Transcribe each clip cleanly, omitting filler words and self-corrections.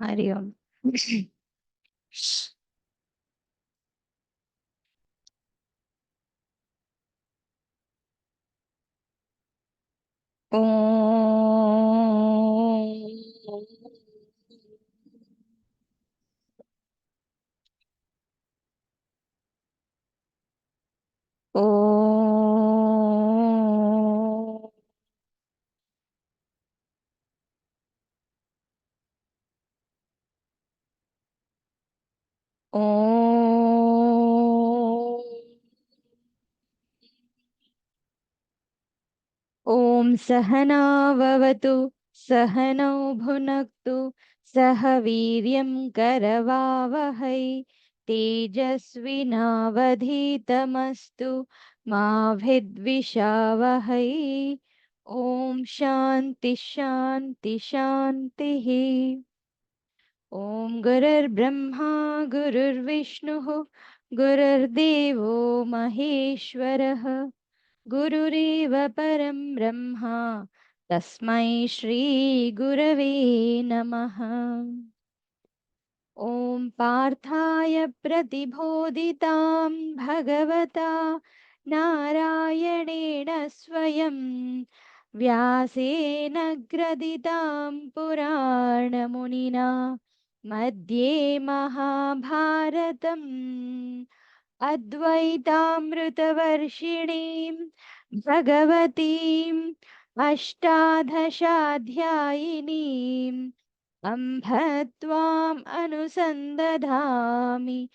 हरि ओम। ओम सहना ववतु सहनौ भुनक्तु सह वीर्यं करवावहै तेजस्विनावधीतमस्तु मा विद्विषावहै। ओम शांति शांति शांतिः। ओम गुरुर्ब्रह्मा गुरुर्विष्णुः गुरुर्देवो महेश्वरः गुरुरेव परं ब्रह्म तस्मै श्री गुरवे नमः। ओम पार्थाय प्रतिबोधितां भगवता नारायणेन स्वयं व्यासेन ग्रथितां पुराणमुनिना मध्ये महाभारतम् अद्वैतामृतवर्षिणीं भगवतीम् अष्टादशाध्यायिनीम् अम्भ त्वाम् अनुसन्दधामि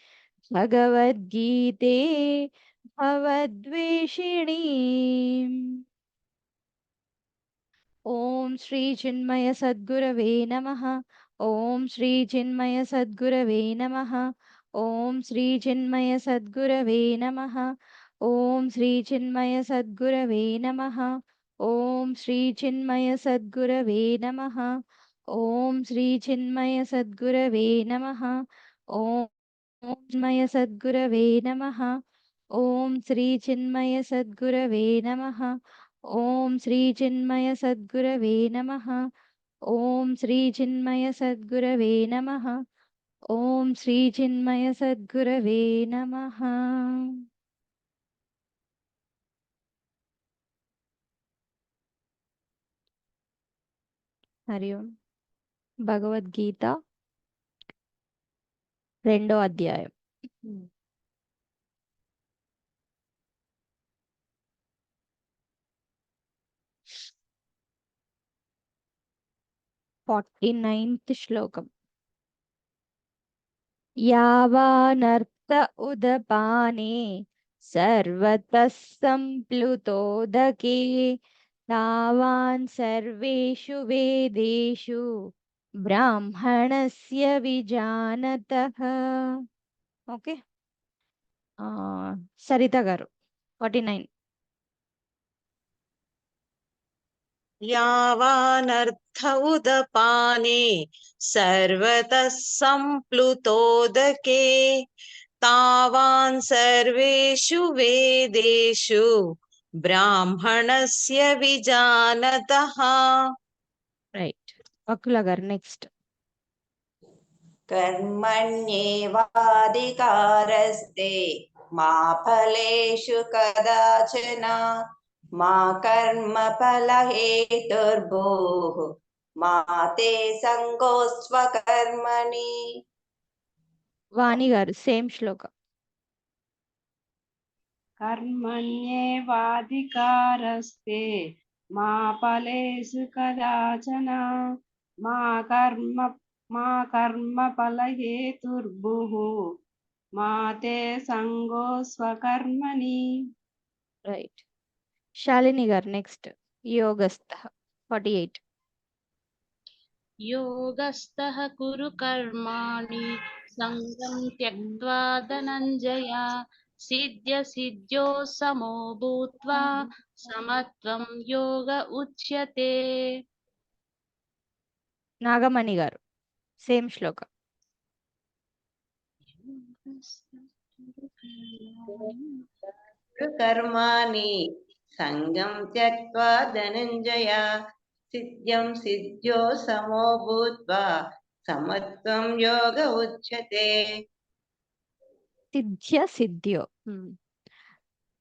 भगवद्गीते भवद्वेषिणीम्। ओम श्री चिन्मय सद्गुरवे नमः। ओम श्री चिन्मय सद्गुरवे नमः। ओम श्री चिन्मय सद्गुरवे नमः। ओम श्री चिन्मय सद्गुरवे नमः। ओम श्री चिन्मय सद्गुरवे नमः। ओम श्री चिन्मय सद्गुरवे नमः। ओम चिन्मय सद्गुरवे नमः। ओम श्री चिन्मय सद्गुरवे नमः। ओम श्री चिन्मय सद्गुरवे नमः। ओम श्री चिन्मय सद्गुरवे नमः। ओम श्री चिन्मय सद्गुरवे नमः। हरि ओम। భగవద్గీత రెండో అధ్యాయం 49th శ్లోకం. यावानर्थ उदपाने सर्वतः सम्प्लुतोदके तावान् सर्वेषु वेदेषु ब्राह्मणस्य विजानतः. ఓకే, సరిత గారు 49. यावानर्थ उदपाने सर्वतः सम्प्लुतोदके तावान् सर्वेषु वेदेषु ब्राह्मणस्य विजानतः. రైట్, వకుల గారు నెక్స్ట్. कर्मण्येवाधिकारस्ते मा फलेषु कदाचन मा कर्मफलहेतुर्भूः मा ते संगोऽस्त्वकर्मणि. వాణి గారు సేమ్ శ్లోకం. कर्मण्येवाधिकारस्ते मा फलेषु कदाचन मा कर्मफलहेतुर्भुः मा ते संगोऽस्त्वकर्मणि. రైట్, శాలిని గారు నెక్స్ట్. యోగస్థ 48. योगस्थः कुरु कर्माणि संगं त्यक्त्वा धनञ्जय सिद्ध्यसिद्ध्यो समो भूत्वा समत्वं योग उच्यते. నాగమణి గారు సేమ్ శ్లోకం. कर्माणि संगं त्यक्त्वा धनञ्जय सिद्ध्यं सिद्ध्यो समो भूत्वा సమత్వం యోగ ఉచ్యతే. సిద్ధ్య సిద్ధ్యో.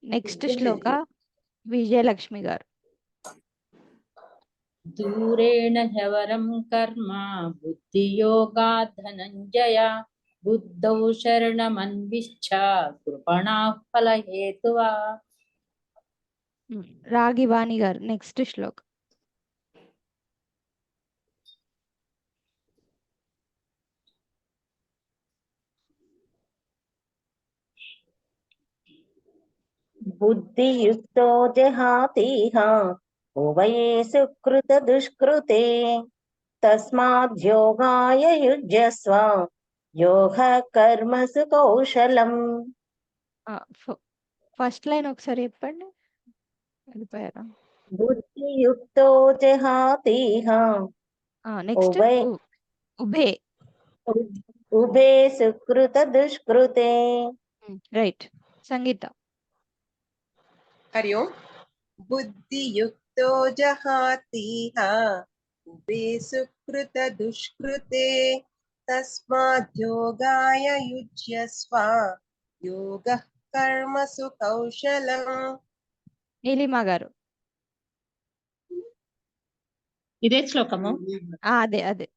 నెక్స్ట్ సిద్ధ్య శ్లోక సిద్ధ్యో. విజయలక్ష్మి గారు. दूरेण ह्यवरं कर्म बुद्धियोगात् धनञ्जय बुद्धौ शरणमन्विच्छ कृपणाः फलहेतुवा. రాగివాణి గారు నెక్స్ట్ శ్లోక. बुद्धियुक्तो जहातीह उभये सुकृत दुष्कृते तस्माद्योगाय युज्यस्व योगः कर्मसु कौशलम्. ఫస్ట్ లైన్ ఒకసారి చెప్పండి. వెళ్ళిపోయారా? बुद्धियुक्तो जहातीह నెక్స్ట్ उभय ఉభే. उभे सुकृत दुष्कृते. రైట్. సంగీత. हरि ओम्. बुद्धियुक्तो जहातीह उभे सुकृत दुष्कृते तस्माद्योगाय युज्यस्व योगः कर्मसु कौशलम्. నీలిమా గారు. ఇదే శ్లోకము. అదే అదే.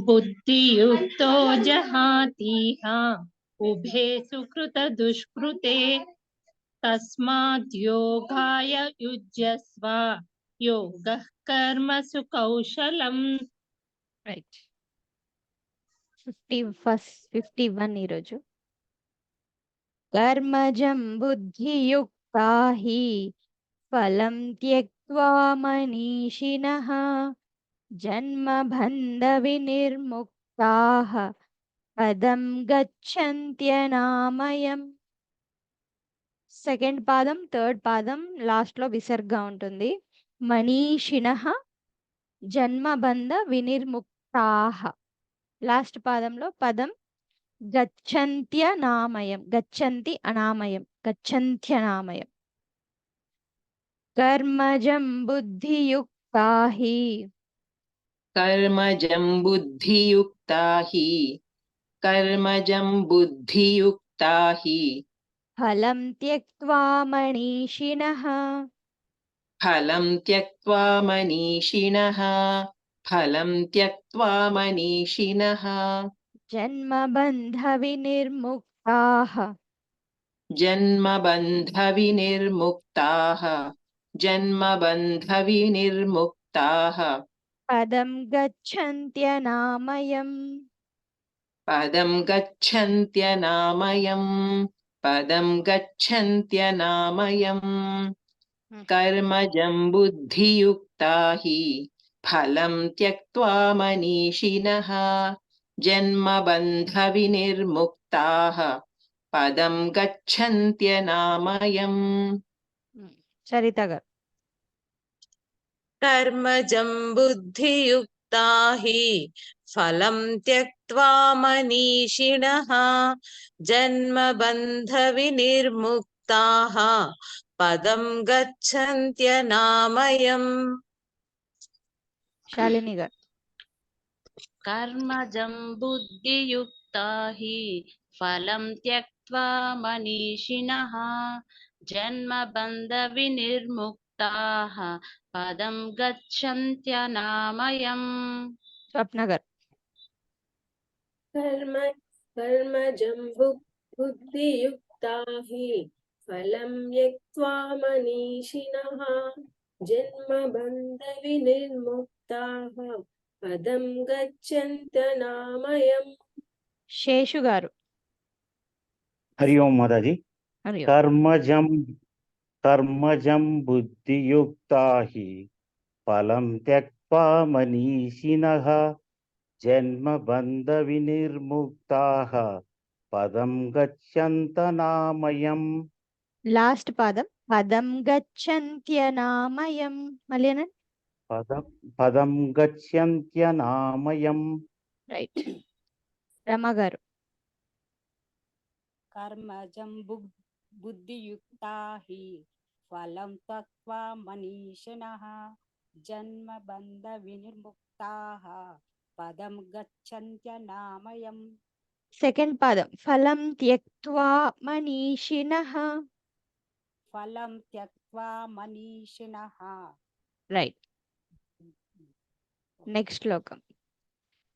బుద్ధియుక్తో జహాతీహ ఉభే సుకృత దుష్కృతే తస్మాద్యోగాయ యుజ్యస్వ యోగః కర్మసు కౌశలం. రైట్. 51 ఈరోజు. కర్మజం బుద్ధియుక్తా హి ఫలం త్యక్త్వా మనీషిణః జన్మబంధ వినిర్ముక్తాః పదం గచ్చంత్యనామయం. సెకండ్ పాదం థర్డ్ పాదం లాస్ట్ లో విసర్గ ఉంటుంది. మనీషిణః జన్మబంధ వినిర్ముక్తాః. లాస్ట్ పాదంలో పదం గచ్చంత్యనామయం. గచ్చంతి అనామయం. గచ్చంత్యనామయం. కర్మజం బుద్ధియుక్తా హి. कर्मजं बुद्धियुक्ता हि कर्मजं बुद्धियुक्ता हि ఫలం త్యక్త్వా మనీషిణః फलं त्यक्त्वा मनीषिणः फलं त्यक्त्वा मनीषिणः జన్మబంధ వినిర్ముక్తాః जन्मबन्धविनिर्मुक्ताः जन्मबन्धविनिर्मुक्ताः పదం గచ్చంత్యనామయం. पदं गच्छन्त्यनामयम् पदं गच्छन्त्यनामयम्. कर्मजं बुद्धियुक्ता हि फलं त्यक्त्वा मनीषिणः जन्मबन्धविनिर्मुक्ताः पदं गच्छन्त्यनामयम्. సరిత గారు. कर्मजं बुद्धियुक्ता हि फलं त्यक्त्वा मनीषिणः जन्मबन्धविनिर्मुक्ताः पदं गच्छन्त्यनामयम्. శాలిని గారు. కర్మజం బుద్ధియుక్తా హి ఫలం త్యక్త్వా మనీషిణః జన్మబంధ వినిర్ముక్తాః పదం గచ్చంత్యనామయం. స్వప్న గారు. कर्मजं बुद्धियुक्ता हि फलं त्यक्त्वा मनीषिणः जन्मबन्धविनिर्मुक्ताः पदं गच्छन्त्यनामयम्. శేషు గారు. हरि ओम माताजी. హరి ఓం. कर्मजं बुद्धियुक्ता हि फलं त्यक्त्वा मनीषिणः जन्मबन्ध विनिर्मुक्ताः पदं गच्छन्तनामयम्. లాస్ట్ పాదం పదం గచ్చంత్యనామయం. మళ్ళీ అనండి. పదం గచ్చంత్యనామయం. రైట్. రమ గారు. कर्मजं बुद्धियुक्ता हि फलं त्यक्त्वा मनीषिणः जन्मबन्धविनिर्मुक्ताः పదం గచ్చన్త్యనామయం. సెకండ్ పాదం ఫలం త్యక్త్వా మనీషిణః. ఫలం త్యక్త్వా మనీషిణః. రైట్. నెక్స్ట్ శ్లోకం.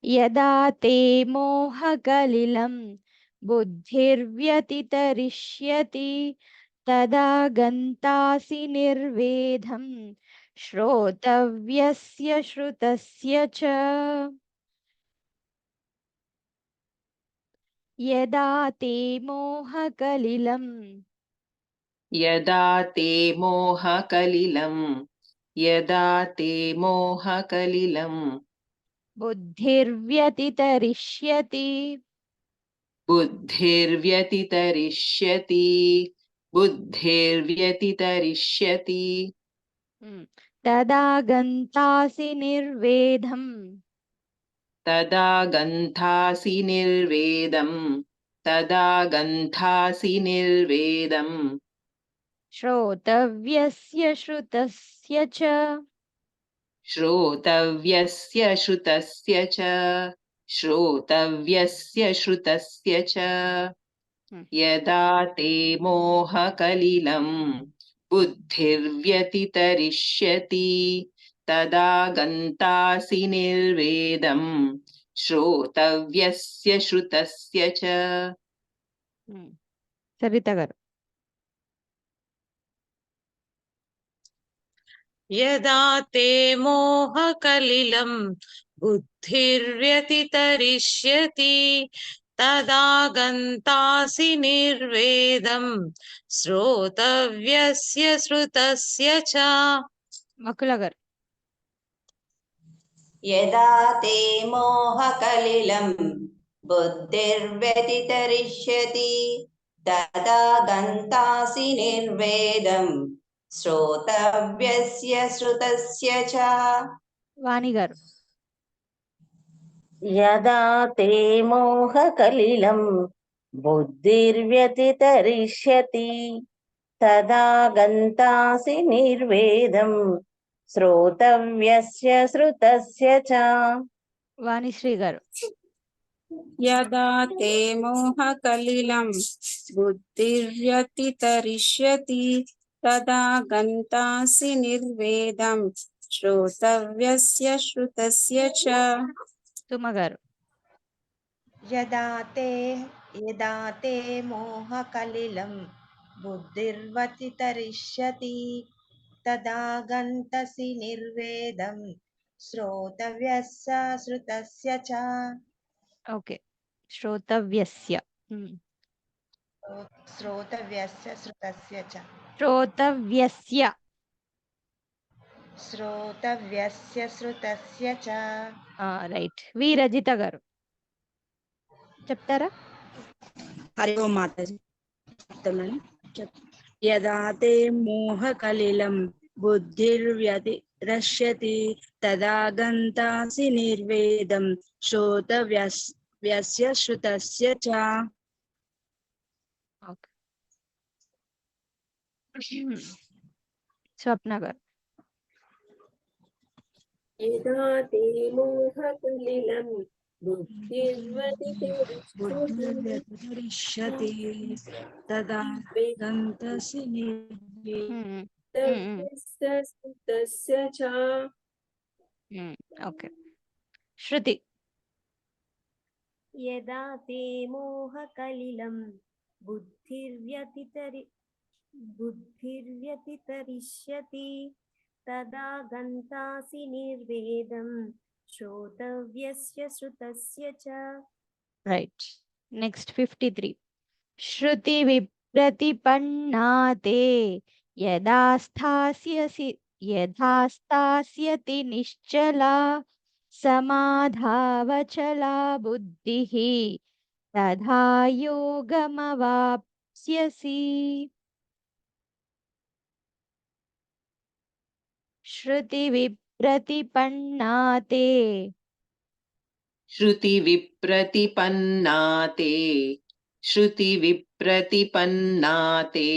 యదా తే మోహకలిలం బుద్ధిర్వ్యతితరిష్యతి తదా గంతాసి నిర్వేదం శ్రోతవ్యస్య శ్రుతస్య చ. యదా తే మోహకలిలం యదా తే మోహకలిలం యదా తే మోహకలిలం బుద్ధిర్వ్యతితరిష్యతి బుద్ధిర్వ్యతితరిష్యతి బుద్ధిర్వ్యతితరిష్యతి తదా గంతాసి నిర్వేదం తదా గంథాసి నిర్వేదం తదా గంథాసి నిర్వేదం శ్రోతవ్యస్య శ్రుతస్య చ. శ్రోతవ్యస్య శ్రుతస్య చ శ్రోతవ్యస్య శ్రుతస్య చ. యదా తే మోహకలిలం బుద్ధిర్వ్యతితరిష్యతి తదా గంతాసి నిర్వేదం శ్రోతవ్యస్య శ్రుతస్య చ. సరిత గారు. యదా తే మోహకలిలం బుద్ధిర్వ్యతితరిష్యతి తదా గంతాసి నిర్వేదం శ్రోతవ్యస్య శ్రుతస్య చ. వకుల గారు. యదా తే మోహకలిలం బుద్ధిర్వ్యతితరిష్యతి తదా గంతాసి నిర్వేదం శ్రోతవ్యస్య శ్రుతస్య చ. వాణి గారు. యదా తే మోహకలిలం బుద్ధిర్వ్యతితరిష్యతి తదా గంతాసి నిర్వేదం శ్రోతవ్యస్య శ్రుతస్య చ. వాణిశ్రీ గారు. యదా తే మోహకలిలం బుద్ధిర్వ్యతితరిష్యతి తదా గంతాసి నిర్వేదం శ్రోతవ్యస్య శ్రుతస్య చ. సుమ గారు. యదా తే మోహకలిలం బుద్ధిర్వ్యతితరిష్యతి తదా గంతసి నిర్వేదం శ్రోతవ్యస్య శ్రుతస్య చ. ఓకే. శ్రోతవ్యస్య. శ్రోతవ్యస్య శ్రుతస్య చ. శ్రోతవ్యస్య. శ్రోతవ్యస్య శ్రుతస్య చ. రైట్. వి రజిత గారు చెప్తారా? హరి ఓం మాతాజీ. యదా తే మోహకలిలం బుద్ధిర్వ్యతిరష్యతి తదా గంతాసి నిర్వేదం శ్రోతవ్యస్య శ్రుతస్య చ. స్వప్న గారు. యదా తే మోహకలిలం బుద్ధిర్వ్యతితరిష్యతి తదా గంతాసి నిర్వేదం శ్రుతస్య చ. ఓకే. శృతి. యదా తే మోహకలిలం బుద్ధిర్వ్యతితరిష్యతి తదా గంతాసి నిర్వేదం శ్రోతవ్యస్య శ్రుతస్య చ. రైట్. నెక్స్ట్ 53. శృతి విప్రతిపన్నా తే యదా స్థాస్యతి నిశ్చలా సమాధావచలా బుద్ధిః తథా యోగమవాప్స్యసి. శృతి విప్రతిపన్నా తే శృతి విప్రతిపన్నా తే శృతి విప్రతిపన్నా తే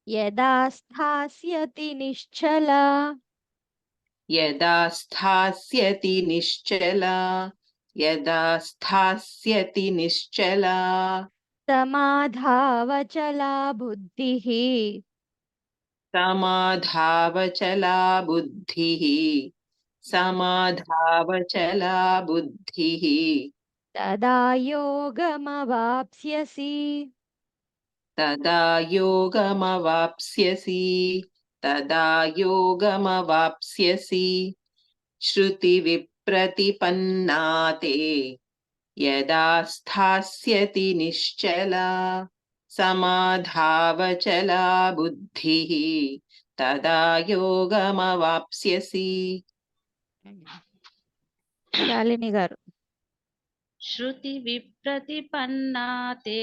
యదా స్థాస్యతి నిశ్చలా యదా స్థాస్యతి నిశ్చలా यदा स्थास्यति निश्चला समाधावचला बुद्धिः समाधावचला बुद्धिः समाधावचला बुद्धिः तदा योगमवाप्स्यसि तदा योगमवाप्स्यसि तदा योगमवाप्स्यसि श्रुतिविप्रतिपन्ना ते यदा स्थास्यति निश्चला समाधावचला बुद्धिः तदा योगमवाप्स्यसि శాలిని గారు. శృతి విప్రతిపన్నా తే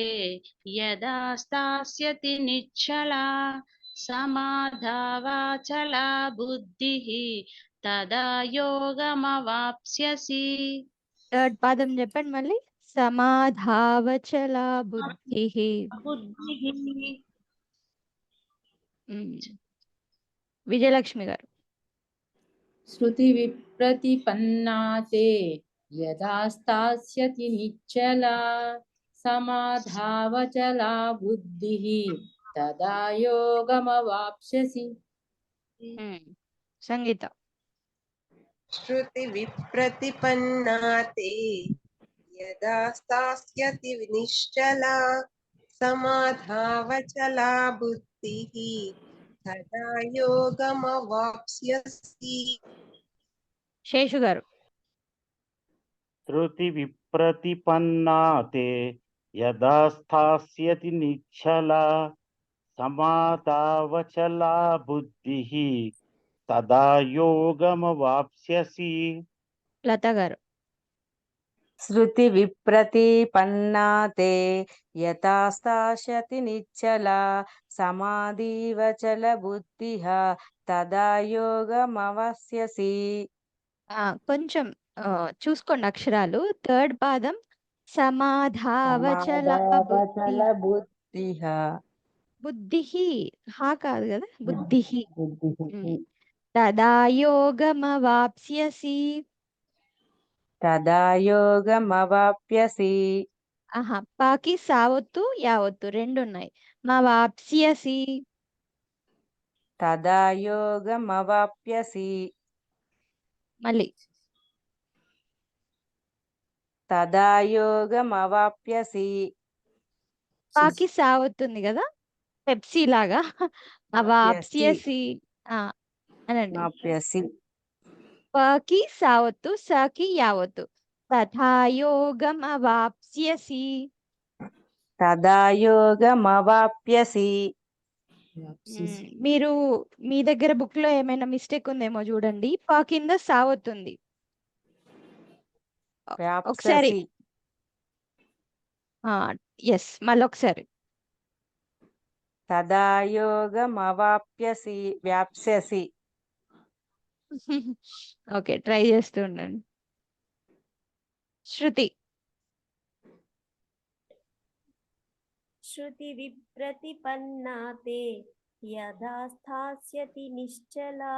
యదా స్థాస్యతి నిశ్చలా సమాధావాచలా బుద్ధిః తదా యోగమవాప్స్యసి. థర్డ్ పాదం చెప్పండి మళ్ళీ. సమాధావచలా బుద్ధిః. విజయలక్ష్మి గారు. శృతి విప్రతిపన్నా తే యదా స్థాస్యతి నిశ్చలా సమాధావచలా బుద్ధిః తదా యోగమవాప్స్యసి. సంగీత. श्रुति विप्रतिपन्ना ते यदा स्थास्यति निश्चला समाधावचला बुद्धिः तदा योगमवाप्स्यसि. శేషు గారు. శృతి విప్రతిపన్నా తే యదా స్థాస్యతి నిశ్చలా సమాధావచలా బుద్ధిః తదా యోగమవాప్స్యసి. లత గారు. శృతి విప్రతిపన్నా తే యథా స్థాస్యతి నిశ్చలా సమాధివచల బుద్ధిః తదా యోగమవాప్స్యసి. కొంచెం చూసుకోండి అక్షరాలు. థర్డ్ పాదం సమాధావచల బుద్ధిః. బుద్ధిః హా కాదు కదా, బుద్ధిః. తదా యోగమవాప్స్యసి. తదా యోగమవాప్స్యసి. ఆహా, పాకి సావొత్తు యావత్తు రెండు ఉన్నాయి. మవాప్స్యసి. తదా యోగమవాప్స్యసి. మళ్ళీ తదా యోగమవాప్స్యసి. పాకి సావొత్తుంది కదా, పెప్సీ లాగా. అవాప్స్యసి అనండి. పకి సావత్తు, సకి యావత్తు. తథా యోగమవాప్స్యసి. తదా యోగమవాప్స్యసి. మీరు మీ దగ్గర బుక్ లో ఏమైనా మిస్టేక్ ఉందేమో చూడండి. ప కింద సావొత్తుంది. ఒకసారి ఎస్, మళ్ళొకసారి. తదా యోగమవాప్స్యసి వ్యాప్స్యసి. ఓకే, ట్రై చేస్తూ ఉండండి. శృతి. శృతి విప్రతిపన్నా తే యదా స్థాస్యతి నిశ్చలా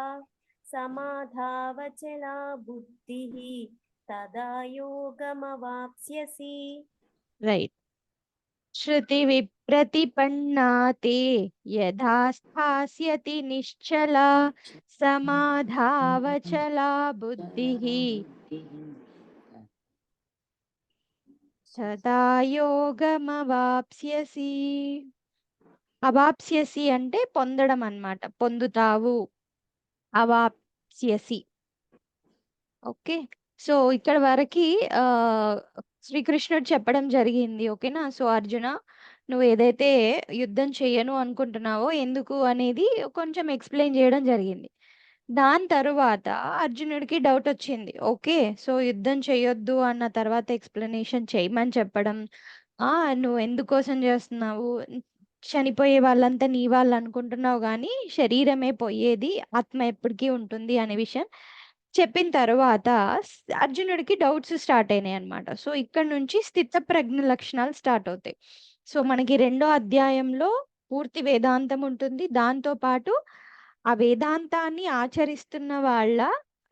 సమాధావచలా బుద్ధిః తదా యోగమవాప్స్యసి. రైట్. శృతి విప్రతిపన్నా తే యథా స్థాస్యతి నిశ్చలా సమాధావచలా బుద్ధిః తదా యోగమవాప్స్యసి. అవాప్స్యసి అంటే పొందడం అన్నమాట, పొందుతావు. అవాప్స్యసి. ఓకే, సో ఇక్కడ వరకు శ్రీకృష్ణుడు చెప్పడం జరిగింది. ఓకేనా. సో అర్జున, నువ్వు ఏదైతే యుద్ధం చెయ్యను అనుకుంటున్నావో ఎందుకు అనేది కొంచెం ఎక్స్ప్లెయిన్ చేయడం జరిగింది. దాని తరువాత అర్జునుడికి డౌట్ వచ్చింది. ఓకే, సో యుద్ధం చేయొద్దు అన్న తర్వాత ఎక్స్ప్లెనేషన్ చేయమని చెప్పడం, నువ్వు ఎందుకోసం చేస్తున్నావు, చనిపోయే వాళ్ళంతా నీ వాళ్ళు అనుకుంటున్నావు కానీ శరీరమే పోయేది, ఆత్మ ఎప్పటికీ ఉంటుంది అనే విషయం చెప్పిన తర్వాత అర్జునుడికి డౌట్స్ స్టార్ట్ అయినాయి అనమాట. సో ఇక్కడ నుంచి స్థిత ప్రజ్ఞ లక్షణాలు స్టార్ట్ అవుతాయి. సో మనకి 2వ అధ్యాయంలో పూర్తి వేదాంతం ఉంటుంది. దాంతో పాటు ఆ వేదాంతాన్ని ఆచరిస్తున్న వాళ్ళ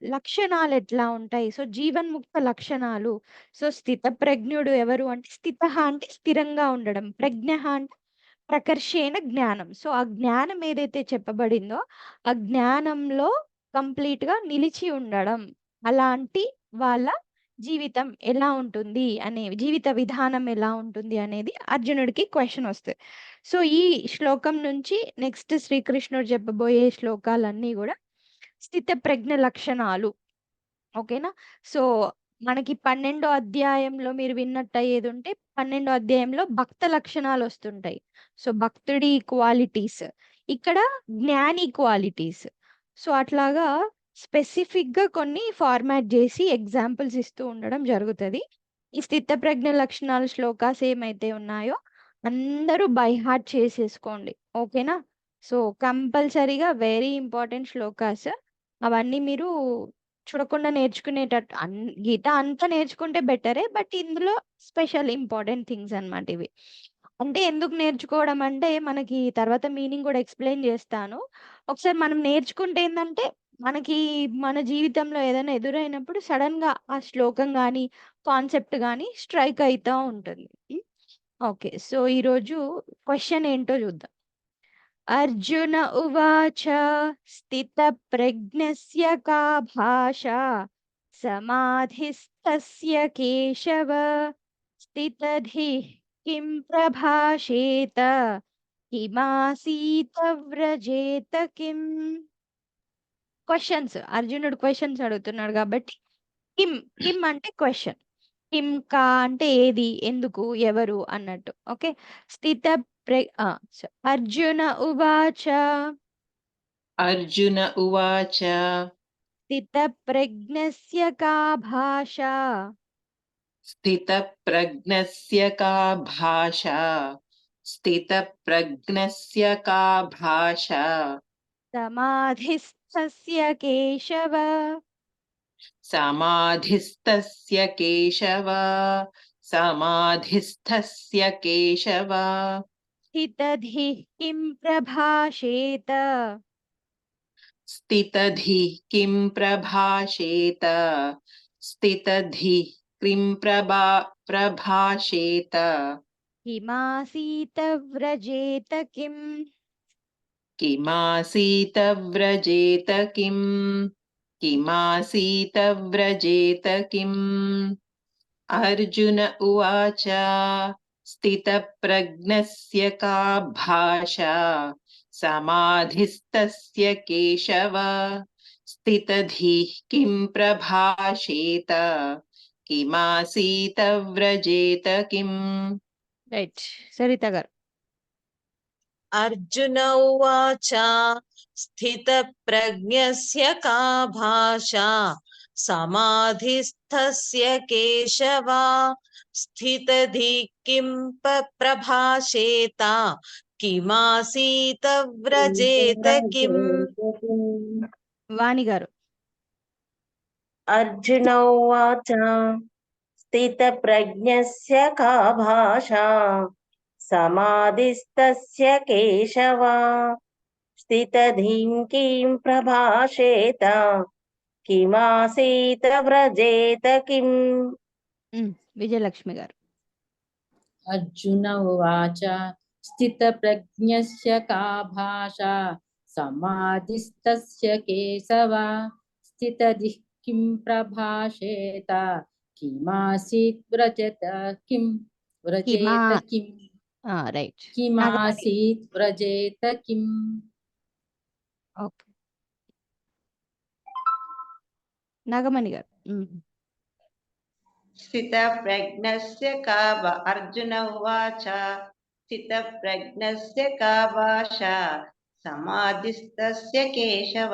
లక్షణాలు ఎట్లా ఉంటాయి? సో, జీవన్ముక్త లక్షణాలు. సో, స్థితప్రజ్ఞుడు ఎవరు అంటే స్థితః అంటే స్థిరంగా ఉండడం. ప్రజ్ఞః అంటే ప్రకర్షేణ జ్ఞానం. సో, ఆ జ్ఞానం ఏదైతే చెప్పబడిందో ఆ జ్ఞానంలో కంప్లీట్‌గా నిలిచి ఉండడం. అలాంటి వాళ్ళ జీవితం ఎలా ఉంటుంది జీవిత విధానం ఎలా ఉంటుంది అనేది అర్జునుడికి క్వెషన్ వస్తది. సో, ఈ శ్లోకం నుంచి నెక్స్ట్ శ్రీకృష్ణుడు చెప్పబోయే శ్లోకాలన్నీ గూడా స్థితప్రజ్ఞ లక్షణాలు. ఓకేనా? సో, మనకి 12 అధ్యాయంలో మీరు విన్నట్టయ్యేదుంటే 12 అధ్యాయంలో భక్త లక్షణాలొస్తుంటాయి. సో, భక్తుడి క్వాలిటీస్. ఇక్కడ జ్ఞాని క్వాలిటీస్. సో, అట్లాగా స్పెసిఫిక్‌గా కొన్ని ఫార్మాట్ జేసి ఎగ్జాంపుల్స్ ఇస్తూ ఉండడం జరుగుతది. ఈ స్థితప్రజ్ఞ లక్షణాల శ్లోకాస్ ఏమైతే ఉన్నాయో అందరూ బై హార్ట్ చేసేసుకోండి. ఓకేనా? సో, కంపల్సరీగా వెరీ ఇంపార్టెంట్ శ్లోకాస్. అవన్నీ మీరు చూడకుండా నేర్చుకునేటట్టు గీత అంతా నేర్చుకుంటే బెటరే. బట్ ఇందులో స్పెషల్ ఇంపార్టెంట్ థింగ్స్ అన్నమాట ఇవి. అంటే ఎందుకు నేర్చుకోవడం అంటే మనకి తర్వాత మీనింగ్ కూడా ఎక్స్‌ప్లెయిన్ చేస్తాను. ఒకసారి మనం నేర్చుకుంటే ఏందంటే మనకి మన జీవితంలో ఏదైనా ఎదురైనప్పుడు సడెన్‌గా ఆ శ్లోకం గాని, కాన్సెప్ట్ గాని స్ట్రైక్ అయితా ఉంటుంది. ఓకే. సో, ఈరోజు క్వెషన్ ఏంటో చూద్దాం. అర్జున ఉవాచ స్థితప్రజ్ఞస్య కా భాషా సమాధిస్తస్య కేశవ స్థితధిః కిం ప్రభాషేత కిమాసీత వ్రజేత కిం. క్వశ్చన్స్ అర్జునుడు క్వశ్చన్స్ అడుగుతున్నాడు కాబట్టి కిం అంటే క్వశ్చన్, కిం కా అంటే ఏది, ఎందుకు, ఎవరు అన్నట్టు. ఓకే. అర్జున ఉవాచ అర్జున ఉవాచ స్థితప్రజ్ఞస్య కా భాషా స్థితప్రజ్ఞస్య కా భాషా స్థితప్రజ్ఞస్య కా భాషా సమాధిస్థస్య కేశవ సమాధిస్తస్య కేశవ సమాధిస్థస్య కేశవ స్థితధిః కిం ప్రభాషేత స్థితధిః కిం ప్రభాషేత స్థితధిః కిం ప్రభాషేత కిమాసీత వ్రజేత కిం. కిమాసీత వ్రజేత కిం కిమాసీత వ్రజేత కిం. అర్జున ఉవాచ స్థితప్రజ్ఞస్య కా భాషా సమాధిస్తస్య కేశవ స్థితధిః కిం ప్రభాషేత కిమాసీత వ్రజేత కిం. రైట్. సరిత గారు. అర్జున ఉవాచ స్థితప్రజ్ఞస్య కా భాషా సమాధిస్థస్య కేశవ స్థితధిః కిం ప్రభాషేత కిమాసీత వ్రజేత కిం. వాణి గారు. అర్జున ఉవాచ స్థితప్రజ్ఞస్య కా భాషా సమాధిస్తస్య కేశవ స్థితధిం కిం ప్రభాషేత కిమాసీత వ్రజేత కిం. విజయలక్ష్మి గారు. అర్జున ఉవాచ స్థితప్రజ్ఞస్య కా భాషా సమాధిస్తస్య కేశవ స్థితధిః కిం ప్రభాషేత కిమాసీత్ వ్రజేత కిం. వ్రజేత కిం. రైట్. కిమాసీత్ వ్రజేత కిం. ఓకే. నాగమణి గారు. స్థితప్రజ్ఞస్య కా అర్జున ఉవాచ స్థితప్రజ్ఞస్య కా భాషా సమాధిస్తస్య కేశవ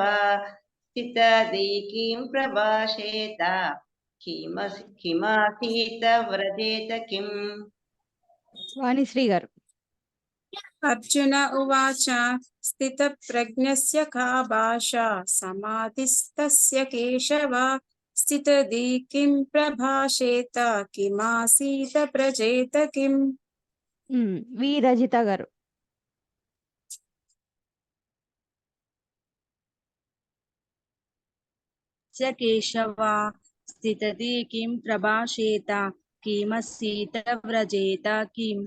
స్థితధిః కిం ప్రభాషేత కిమాసీత వ్రజేత కిం. వాణిశ్రీ గారు. అర్జున ఉవాచ స్థితప్రజ్ఞస్య కా భాషా సమాధిస్తస్య కేశవ స్థితధిః కిం ప్రభాషేత కిమాసీత వ్రజేత కిం. వి రజిత గారు. तस्य केशव स्थितति किं प्रभाषेत किमसीत व्रजेत किम्.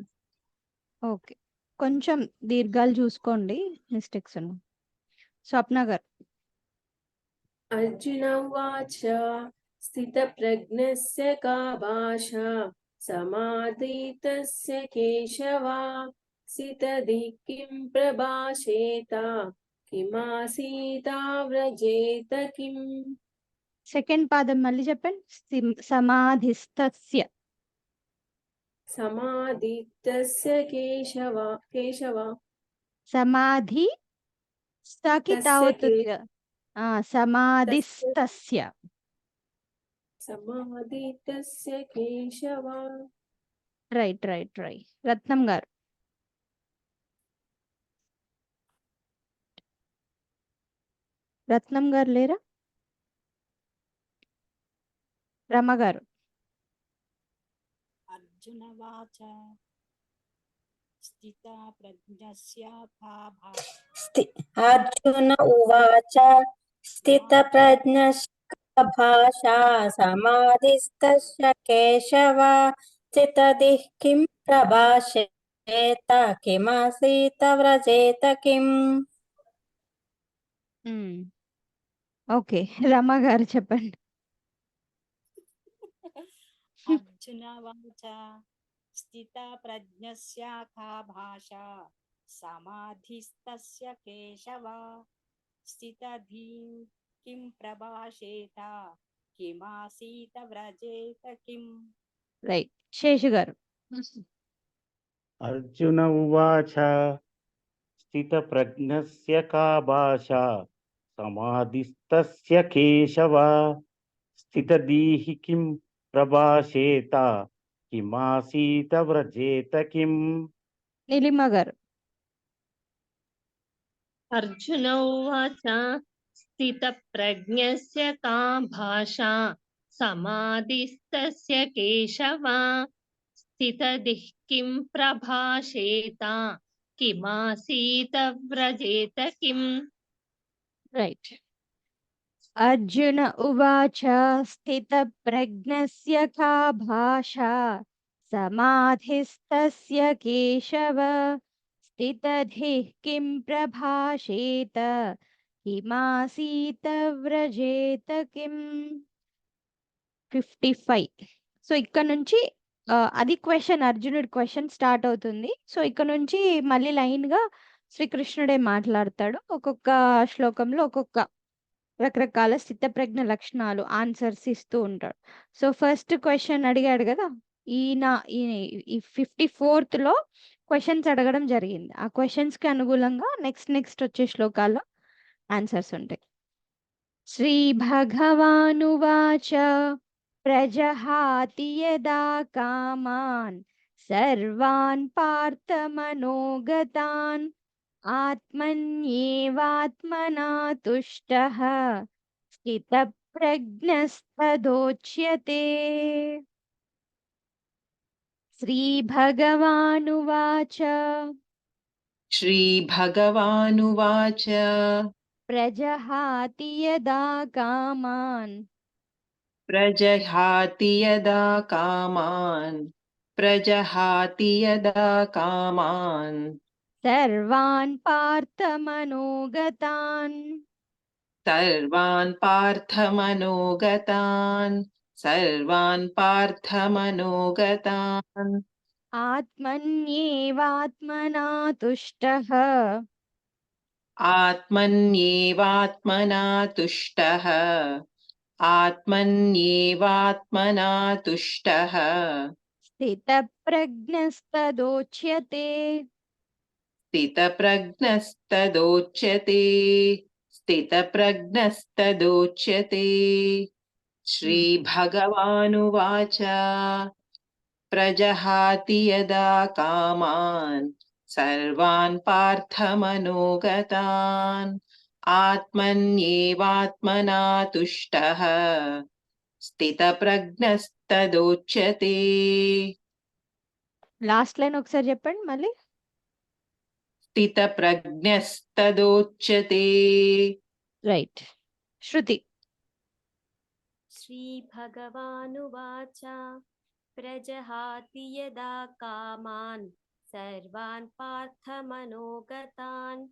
ఓకే, కొంచెం దీర్ఘాలు చూసుకోండి, మిస్టేక్స్ ఉన్నాయి. స్వప్న గారు. अर्जुन उवाच स्थितप्रज्ञस्य का भाषा समाधितस्य केशव स्थितधिः किं प्रभाषेत किमासीता व्रजेत किम्. సెకండ్ పాదం మళ్ళీ చెప్పండి. సమాధిస్తస్య. समाधितस्य केशव సమాధి స్థాకి तस्य తావుతుంది కదా. సమాధిస్తస్య. समाधितस्य केशव. రైట్. రత్నం గారు. రత్నం గారు లేరా? రమ గారు. అర్జున వాచ స్థిత ప్రజ్ఞస్య కా అర్జున ఉవాచ స్థితప్రజ్ఞస్య భాషా సమాధిస్తస్య కేశవ స్థితధిః కిం ప్రభాషేత కిమాసీత వ్రజేత కిం. ఓకే, రమ గారు చెప్పండి. అర్జున వాచ స్థిత ప్రజ్ఞస్య కా భాషా సమాధిస్తస్య కేశవ స్థితధిః కిం ప్రభాషేత కిమాసీత వ్రజేత కిం. రైట్. శేషు గారు. అర్జున ఉవాచ స్థితప్రజ్ఞస్య కా భాషా సమాధిస్తస్య కేశవ స్థితధీః కిం ప్రభాషేత కిమాసీత వ్రజేత కిం. నీలిమ గారు. అర్జున ఉవాచ స్థితప్రజ్ఞస్య కా భాషా సమాధిస్తస్య కేశవ స్థితధిః కిం ప్రభాషేత కిమాసీత వ్రజేత కిం. రైట్. అర్జున ఉవాచ స్థితప్రజ్ఞస్య కా భాషా సమాధిస్తస్య కేశవ స్థితధిః కిం ప్రభాషేత కిమాసీత వ్రజేత కిం. 55. సో ఇక్కడ నుంచి అది క్వశ్చన్, అర్జునుడి క్వశ్చన్ స్టార్ట్ అవుతుంది. సో ఇక్కడ నుంచి మళ్ళీ లైన్ గా శ్రీకృష్ణుడే మాట్లాడతాడు. ఒక్కొక్క శ్లోకంలో ఒక్కొక్క రకరకాల స్థితప్రజ్ఞ లక్షణాలు ఆన్సర్స్ ఇస్తూ ఉంటాడు. సో ఫస్ట్ క్వశ్చన్ అడిగాడు కదా, ఈ 54th లో క్వశ్చన్స్ అడగడం జరిగింది. ఆ క్వశ్చన్స్ కి అనుగుణంగా నెక్స్ట్ వచ్చే శ్లోకాల్లో ఆన్సర్స్ ఉంటాయి. శ్రీ భగవానువాచ ప్రజహాతి యదా కామాన్ సర్వాన్ పార్థ మనోగతాన్ ఆత్మన్యేవాత్మనా తుష్టః స్థితప్రజ్ఞస్తదోచ్యతే. శ్రీభగవానువాచ శ్రీభగవానువాచ ప్రజహాతి యదా కామాన్ ప్రజహాతి యదా కామాన్ సర్వాన్ పార్థ మనోగతాన్ ఆత్మన్యేవాత్మనా తుష్టః స్థితప్రజ్ఞస్తదోచ్యతే. శ్రీభగవానువాచ ప్రజహాతి యదా కామాన్ సర్వాన్ పార్థ మనోగతాన్ ఆత్మన్యేవాత్మనా తుష్టః స్థితప్రజ్ఞస్తదోచ్యతే. లాస్ట్ లైన్ ఒకసారి చెప్పండి మళ్ళీ. స్థితప్రజ్ఞస్తదోచ్యతే. రైట్. శృతి. श्रीभगवानुवाच प्रजहाति यदा कामान् सर्वान् पार्थमनोगतान्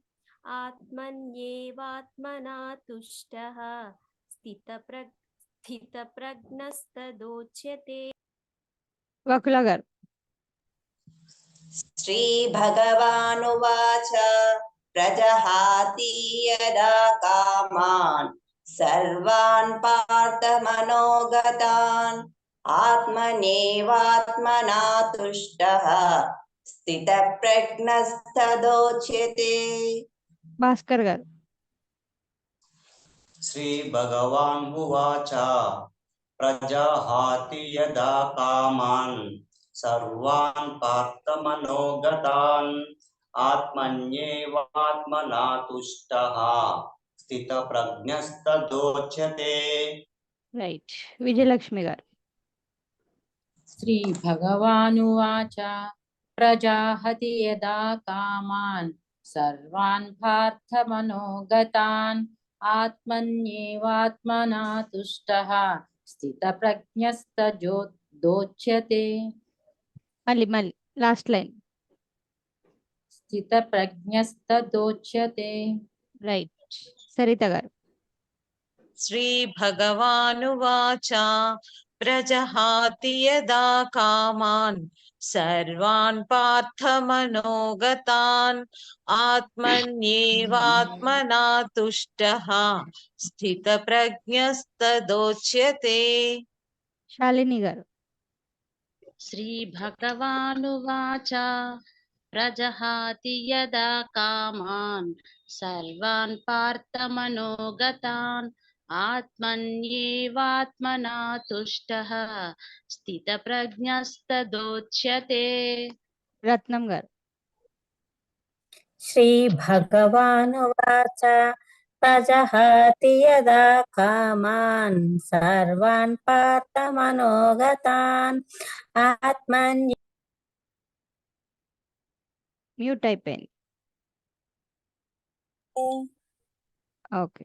आत्मन्येवात्मना तुष्टः स्थितप्रज्ञस्तदोच्यते. వకుల గారు. श्रीभगवानुवाच प्रजहाति यदा कामान् सर्वान् पार्थमनोगतान् आत्मनेवात्मना तुष्टः स्थितप्रज्ञस्तदोच्यते. భాస్కర్ గారు. श्रीभगवानुवाच प्रजहाति यदा कामान् सर्वान् पार्थमनोगतान् आत्मन्येवात्मना तुष्टः स्थितप्रज्ञस्तदोच्यते. రైట్. విజయలక్ష్మి గారు. శ్రీ భగవానువాచ ప్రజాహతి యదా కామాన్ సర్వాన్ పార్థమనోగతాన్ ఆత్మన్యేవాత్మనా తుష్టః స్థితప్రజ్ఞస్తదోచ్యతే. మళ్ళీ లాస్ట్ లైన్. స్థితప్రజ్ఞస్తదోచ్యతే. రైట్. సరిత గారు. श्रीभगवानुवाच प्रजहाति यदा कामान् सर्वान् पार्थमनोगतान् आत्मन्येवात्मना तुष्टः स्थितप्रज्ञस्तदोच्यते. శాలిని గారు. श्रीभगवानुवाच प्रजहाति यदा कामान् सर्वान् पार्थमनोगतान् आत्मन्येवात्मना तुष्टः स्थितप्रज्ञस्तदोच्यते. రత్నం గారు. श्रीभगवानुवाच प्रजहाति यदा कामान् सर्वान् पार्थमनोगतान् आत्मन्य మ్యూట్ అయిపోయింది. ఓకే.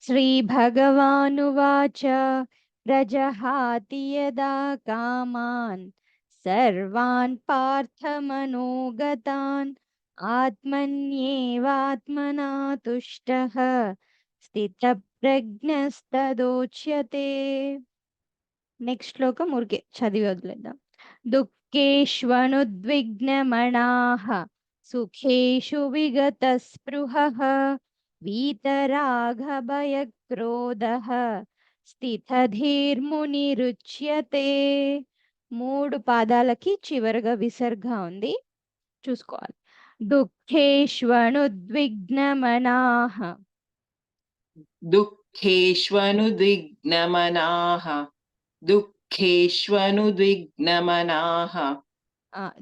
శ్రీభగవానువాచ ప్రజహాతి యదా కామాన్ సర్వాన్ పార్థమనోగతాన్ ఆత్మన్యేవాత్మనా తుష్టః స్థితప్రజ్ఞస్తదోచ్యతే. నెక్స్ట్ శ్లోకం ఊరికే చదివి వదిలేద్దాం. దుఃఖేష్వనుద్విగ్నమనాః సుఖేషు విగతస్పృహః వీతరాగభయక్రోధః స్థితధీర్మునిరుచ్యతే. 3 పాదాలకి చివరగా విసర్గ ఉంది, చూసుకోవాలి. దుఃఖేష్వనుద్విగ్నమనాః. దుఃఖేష్వనుద్విగ్నమనాః. దుఃఖేష్వనుద్విగ్నమనాః.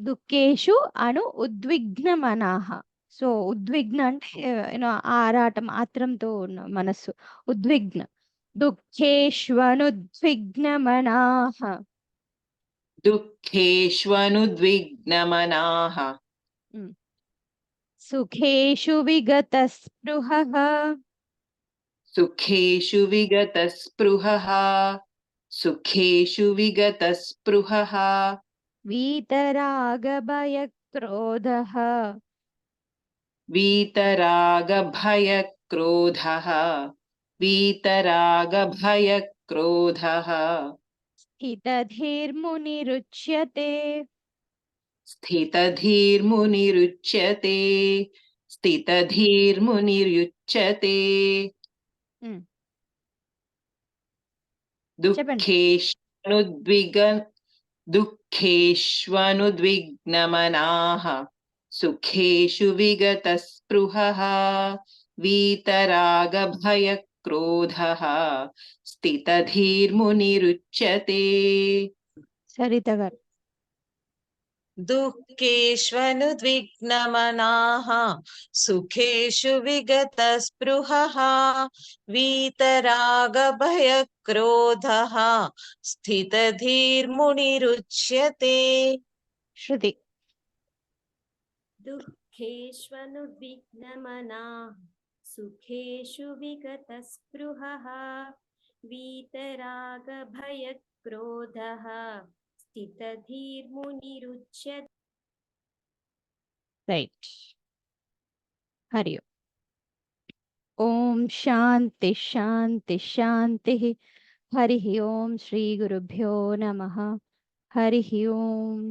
దుఃఖేషు అను ఉద్విగ్నమనాః. సో ఉద్విగ్న అంటే ఆరాటం, ఆత్రంతో ఉన్న మనస్సు. ఉద్విగ్న. దుఃఖేష్వనుద్విగ్నమనాః. దుఃఖేష్వనుద్విగ్నమనాః. సుఖేషు విగతస్పృహః. సుఖేషు విగతస్పృహః. సుఖేషు విగతస్పృహః. వీతరాగభయక్రోధః. వీతరాగభయక్రోధః. వీతరాగభయక్రోధః. స్థితధీర్మునిరుచ్యతే. స్థితధీర్మునిరుచ్యతే. స్థితధీర్మునిరుచ్యతే. దుఃఖేష్వనుద్విగ్నమనాః. సుఖేషు విగతస్పృహః. వీతరాగభయక్రోధః. స్థితధీర్మునిరుచ్యతే. సరిత గారు. దుఃఖేష్వనుద్విగ్నమనాః సుఖేషు విగతస్పృహః వీతరాగభయక్రోధః స్థితధీర్మునిరుచ్యతే. శృతి. దుఃఖేష్వనుద్విగ్నమనాః सुखेषु विगतस्पृहः वीतरागभयक्रोधः स्थितधीर्मुनिरुच्यते. రైట్. హరి ఓం శాంతి శాంతి శాంతి. హరి ఓం శ్రీ గురుభ్యో నమః. హరి ఓం.